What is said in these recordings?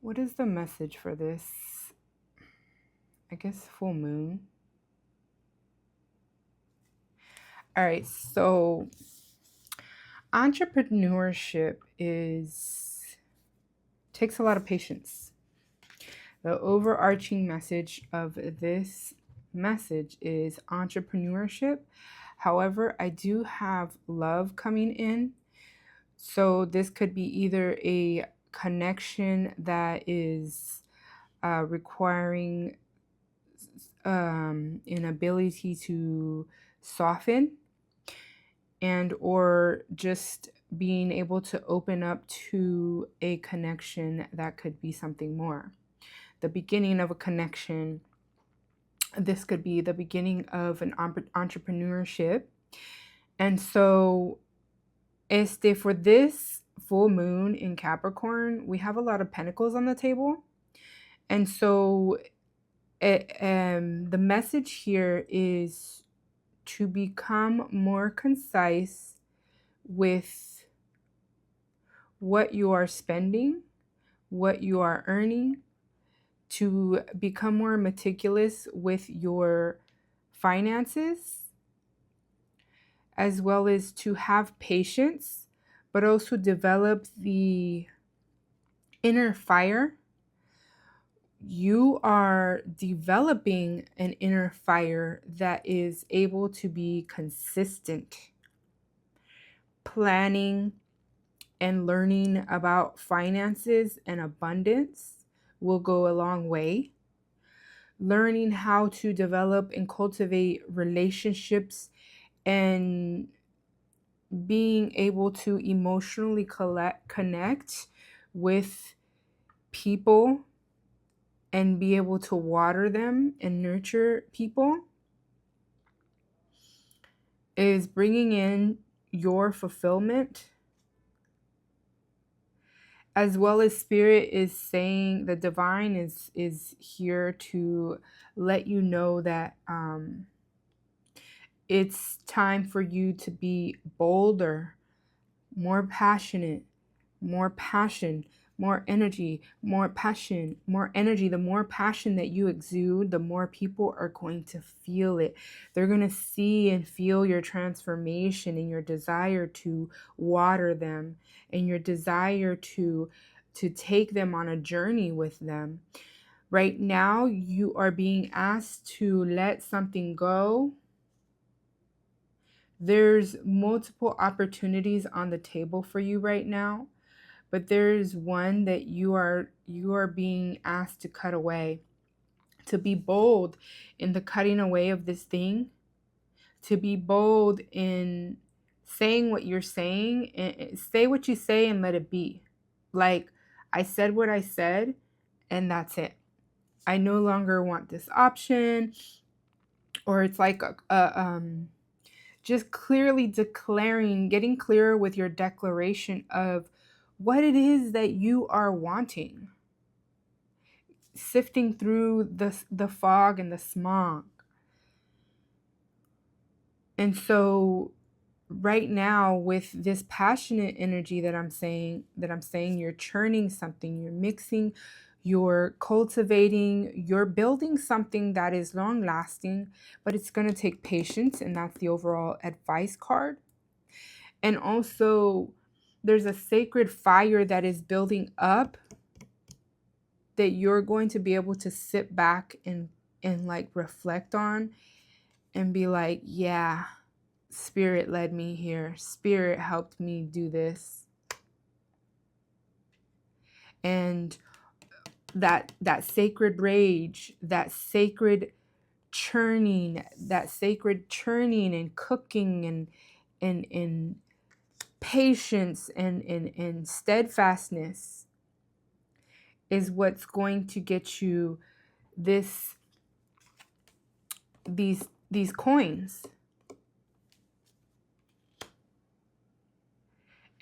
What is the message for this? I guess full moon. All right, so entrepreneurship takes a lot of patience. The overarching message of this message is entrepreneurship. However, I do have love coming in. So this could be either a connection that is requiring an ability to soften, and or just being able to open up to a connection that could be something more. The beginning of a connection. This could be the beginning of an entrepreneurship. And so for this full moon in Capricorn, we have a lot of pentacles on the table. And so the message here is to become more concise with what you are spending, what you are earning, to become more meticulous with your finances, as well as to have patience, but also develop the inner fire. You are developing an inner fire that is able to be consistent. Planning and learning about finances and abundance will go a long way. Learning how to develop and cultivate relationships and being able to emotionally connect with people and be able to water them and nurture people is bringing in your fulfillment. As well as spirit is saying, the divine is here to let you know that it's time for you to be bolder, more passionate, more passion, more energy, more passion, more energy. The more passion that you exude, the more people are going to feel it. They're going to see and feel your transformation and your desire to water them and your desire to take them on a journey with them. Right now, you are being asked to let something go. There's multiple opportunities on the table for you right now, but there's one that you are being asked to cut away, to be bold in the cutting away of this thing, to be bold in saying what you're saying, and say what you say and let it be. Like, I said what I said, and that's it. I no longer want this option. Or it's like just clearly declaring, getting clearer with your declaration of what it is that you are wanting. Sifting through the fog and the smog. And so right now, with this passionate energy that I'm saying, you're churning something, you're mixing, you're cultivating, you're building something that is long lasting, but it's going to take patience. And that's the overall advice card. And also, there's a sacred fire that is building up that you're going to be able to sit back and like reflect on and be like, yeah, Spirit led me here. Spirit helped me do this. And that sacred rage, that sacred churning and cooking and patience and steadfastness is what's going to get you these coins.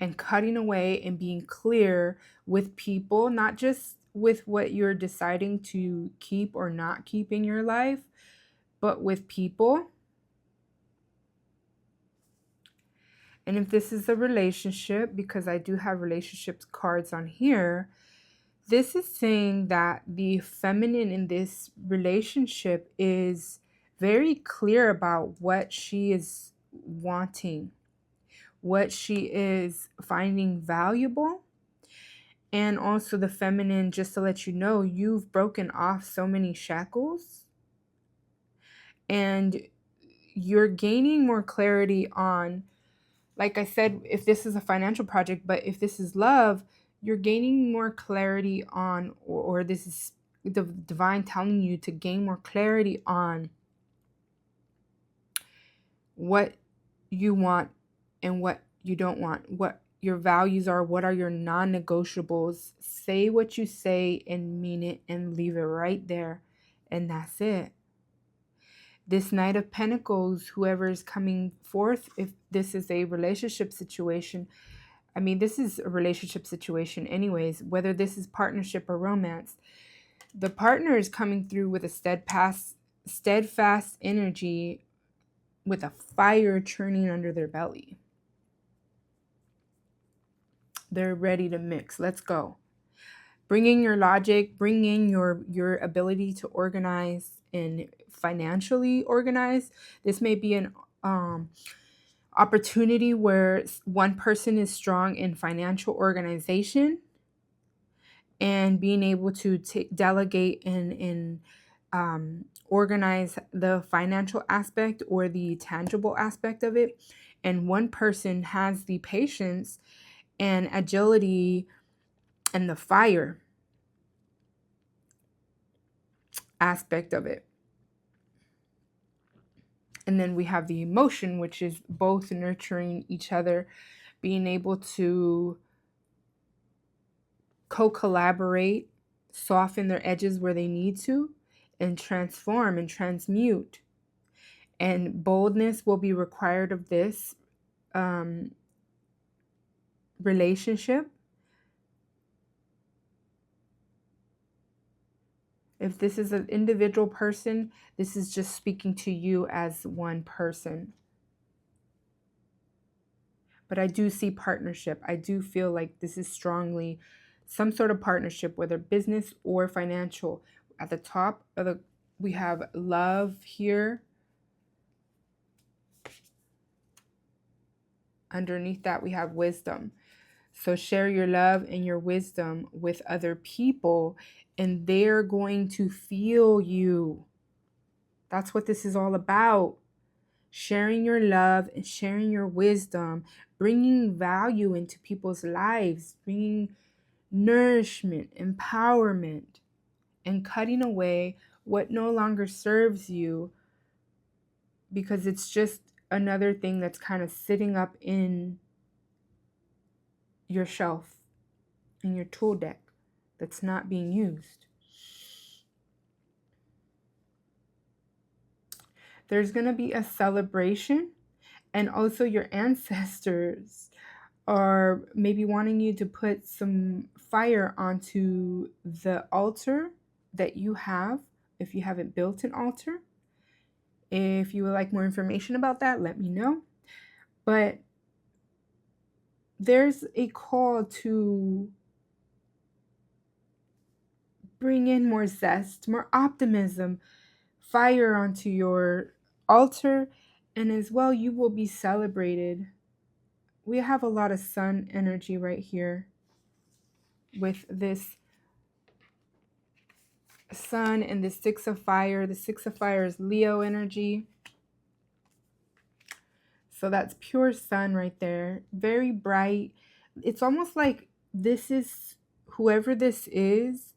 And cutting away and being clear with people, not just with what you're deciding to keep or not keep in your life, but with people. And if this is a relationship, because I do have relationships cards on here, This is saying that the feminine in this relationship is very clear about what she is wanting, what she is finding valuable. And also, the feminine, just to let you know, you've broken off so many shackles and you're gaining more clarity on, like I said, if this is a financial project, but if this is love, you're gaining more clarity on, or this is the divine telling you to gain more clarity on what you want and what you don't want, what your values are, what are your non-negotiables. Say what you say and mean it and leave it right there. And that's it. This Knight of Pentacles, whoever is coming forth, if this is a relationship situation, I mean, this is a relationship situation anyways, whether this is partnership or romance. The partner is coming through with a steadfast energy with a fire churning under their belly. They're ready to mix. Let's go. Bring in your logic, bring in your ability to organize and financially organize. This may be an opportunity where one person is strong in financial organization and being able to delegate and organize the financial aspect or the tangible aspect of it. And one person has the patience and agility and the fire aspect of it. And then we have the emotion, which is both nurturing each other, being able to co-collaborate, soften their edges where they need to, and transform and transmute. And boldness will be required of this relationship. If this is an individual person, this is just speaking to you as one person. But I do see partnership. I do feel like this is strongly some sort of partnership, whether business or financial. At the top of the, we have love here. Underneath that, we have wisdom. So share your love and your wisdom with other people, and they're going to feel you. That's what this is all about. Sharing your love and sharing your wisdom, bringing value into people's lives, bringing nourishment, empowerment, and cutting away what no longer serves you because it's just another thing that's kind of sitting up in your shelf, in your tool deck, that's not being used. There's going to be a celebration, and also your ancestors are maybe wanting you to put some fire onto the altar that you have, if you haven't built an altar. If you would like more information about that, let me know. But there's a call to bring in more zest, more optimism, fire onto your altar, and as well, you will be celebrated. We have a lot of sun energy right here with this sun and the six of fire. The six of fire is Leo energy. So that's pure sun right there. Very bright. It's almost like this is, whoever this is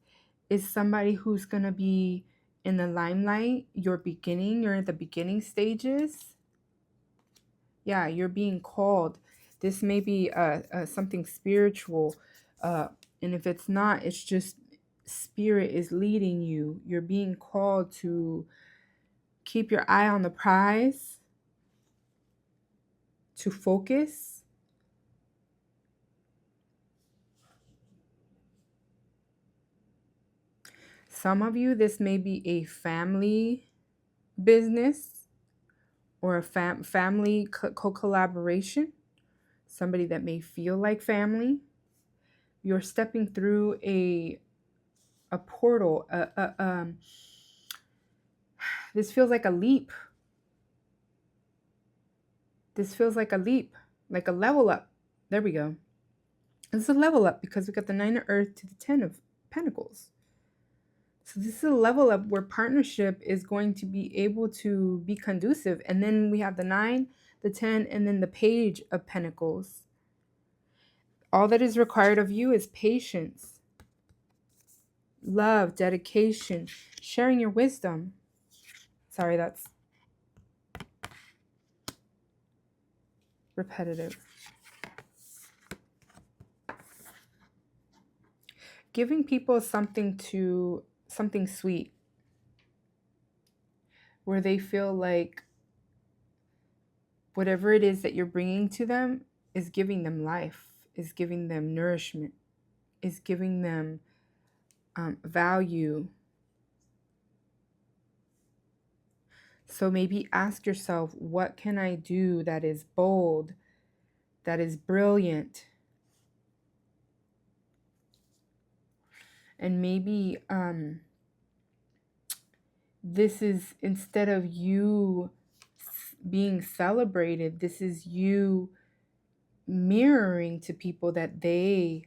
somebody who's going to be in the limelight. You're at the beginning stages. Yeah, you're being called. This may be something spiritual. And if it's not, it's just spirit is leading you. You're being called to keep your eye on the prize, to focus. Some of you, this may be a family business or a family co-collaboration. Somebody that may feel like family. You're stepping through a a portal, this feels like a leap. This feels like a leap, like a level up. There we go. It's a level up because we got the 9 of Earth to the 10 of Pentacles. So this is a level up where partnership is going to be able to be conducive. And then we have the 9, the 10, and then the Page of Pentacles. All that is required of you is patience, love, dedication, sharing your wisdom. Sorry, that's repetitive. Giving people something sweet, where they feel like whatever it is that you're bringing to them is giving them life, is giving them nourishment, is giving them value. So maybe ask yourself, what can I do that is bold, that is brilliant? And maybe this is, instead of you being celebrated, this is you mirroring to people that they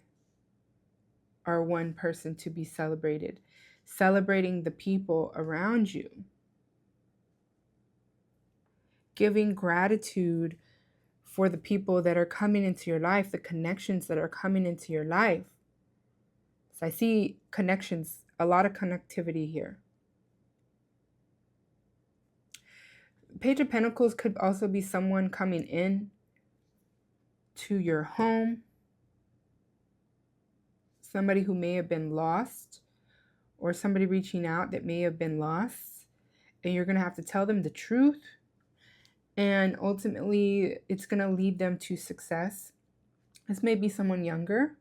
are one person to be celebrated, celebrating the people around you, giving gratitude for the people that are coming into your life, the connections that are coming into your life. So I see connections, a lot of connectivity here. Page of Pentacles could also be someone coming in to your home, somebody who may have been lost, or somebody reaching out that may have been lost, and you're going to have to tell them the truth, and ultimately it's going to lead them to success. This may be someone younger.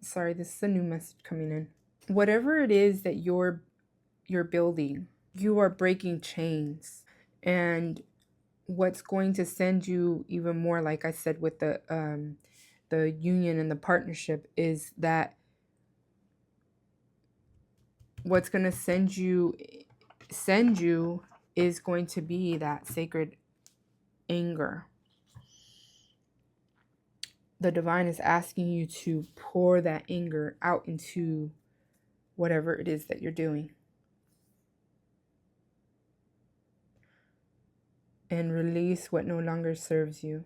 Sorry, this is a new message coming in. Whatever it is that you're building, you are breaking chains. And what's going to send you even more, like I said, with the union and the partnership, is that what's going to send you is going to be that sacred anger. The divine is asking you to pour that anger out into whatever it is that you're doing. And release what no longer serves you.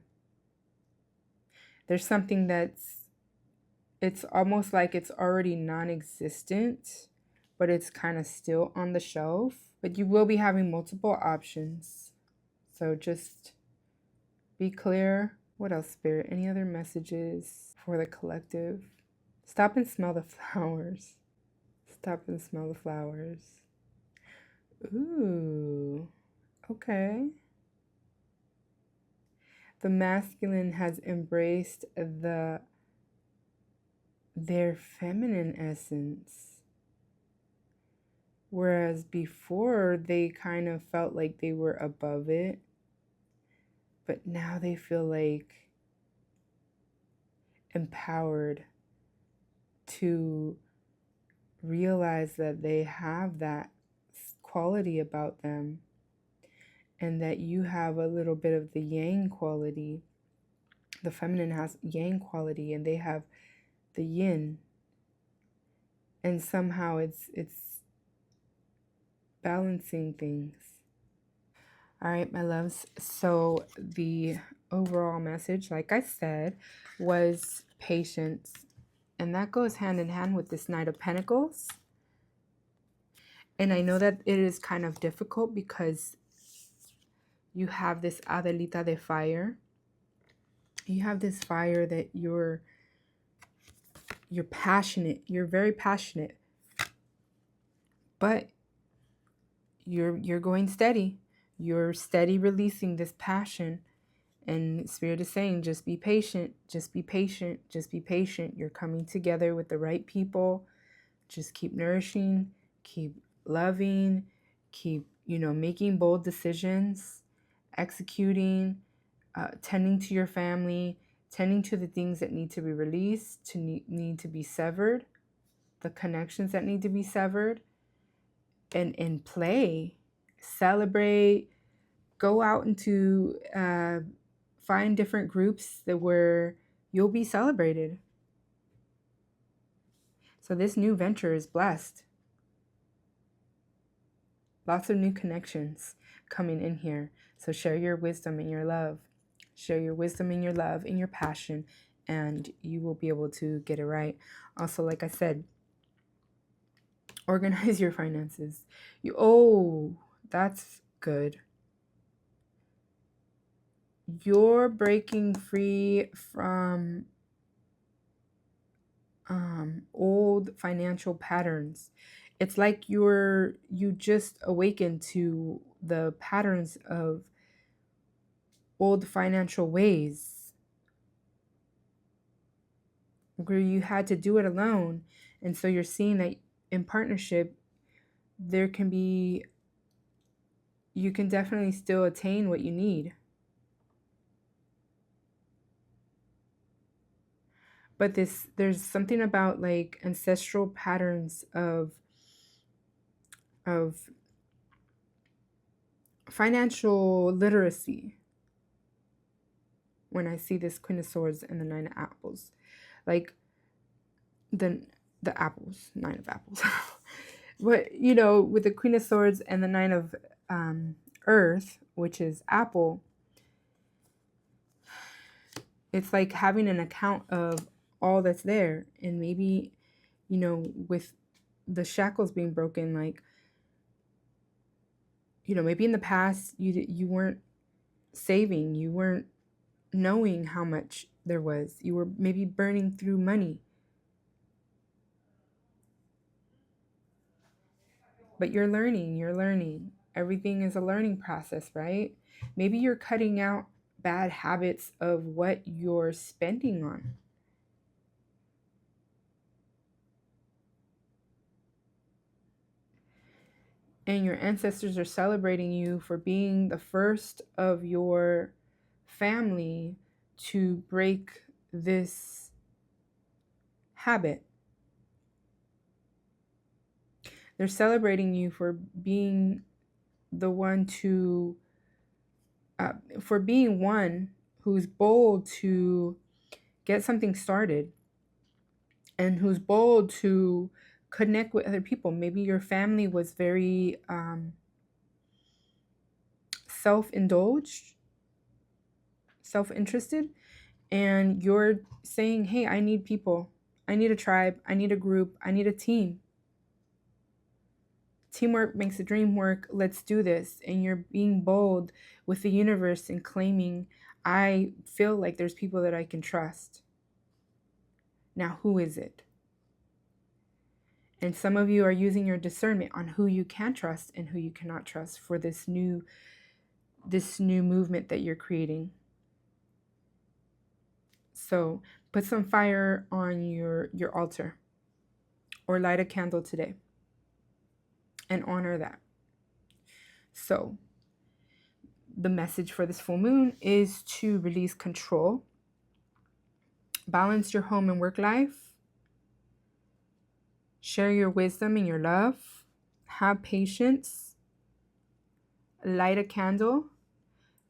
There's something it's almost like it's already non-existent, but it's kind of still on the shelf. But you will be having multiple options. So just be clear. What else, Spirit? Any other messages for the collective? Stop and smell the flowers. Stop and smell the flowers. Ooh, okay. The masculine has embraced their feminine essence. Whereas before they kind of felt like they were above it. But now they feel like empowered to realize that they have that quality about them, and that you have a little bit of the yang quality. The feminine has yang quality and they have the yin. And somehow it's balancing things. All right, my loves. So the overall message, like I said, was patience. And that goes hand in hand with this Knight of Pentacles. And I know that it is kind of difficult because you have this Adelita de fire. You have this fire that you're passionate. You're very passionate. But you're going steady. You're steady releasing this passion. And Spirit is saying, just be patient. Just be patient. Just be patient. You're coming together with the right people. Just keep nourishing. Keep loving. Keep, making bold decisions. Executing. Tending to your family. Tending to the things that need to be released. Need to be severed. the connections that need to be severed, and play, celebrate, go out into find different groups that where you'll be celebrated. So this new venture is blessed. Lots of new connections coming in here. So share your wisdom and your love. Share your wisdom and your love and your passion, and you will be able to get it right. Also, like I said, organize your finances. That's good. You're breaking free from old financial patterns. It's like you just awakened to the patterns of old financial ways where you had to do it alone. And so you're seeing that in partnership, you can definitely still attain what you need. But there's something about like ancestral patterns of financial literacy when I see this Queen of Swords and the Nine of Apples. Like the apples, Nine of Apples. But, with the Queen of Swords and the Nine of Earth, which is apple, it's like having an account of all that's there. And maybe, with the shackles being broken, like, maybe in the past you weren't saving, you weren't knowing how much there was, you were maybe burning through money. But you're learning. Everything is a learning process, right? Maybe you're cutting out bad habits of what you're spending on. And your ancestors are celebrating you for being the first of your family to break this habit. They're celebrating you for being the one for being one who's bold to get something started and who's bold to connect with other people. Maybe your family was very self-indulged, self-interested, and you're saying, hey, I need people. I need a tribe. I need a group. I need a team. Teamwork makes the dream work. Let's do this. And you're being bold with the universe and claiming, I feel like there's people that I can trust. Now, who is it? And some of you are using your discernment on who you can trust and who you cannot trust for this new movement that you're creating. So put some fire on your altar or light a candle today and honor that. So the message for this full moon is to release control, balance your home and work life, share your wisdom and your love, have patience, light a candle,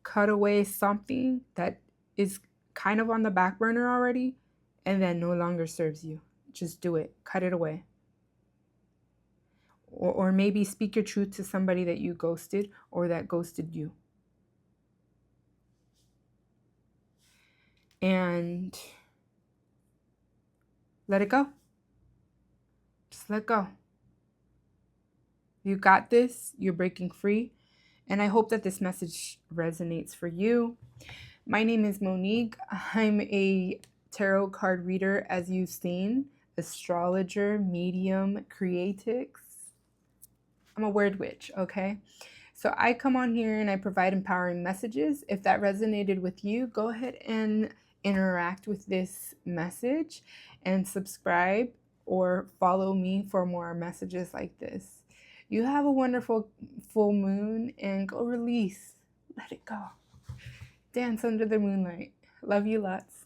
cut away something that is kind of on the back burner already and then no longer serves you. Just do it. Cut it away. Or maybe speak your truth to somebody that you ghosted or that ghosted you. And let it go. Just let go. You got this. You're breaking free. And I hope that this message resonates for you. My name is Monique. I'm a tarot card reader, as you've seen, astrologer, medium, creatix. I'm a word witch, okay? So I come on here and I provide empowering messages. If that resonated with you, go ahead and interact with this message and subscribe or follow me for more messages like this. You have a wonderful full moon and go release. Let it go. Dance under the moonlight. Love you lots.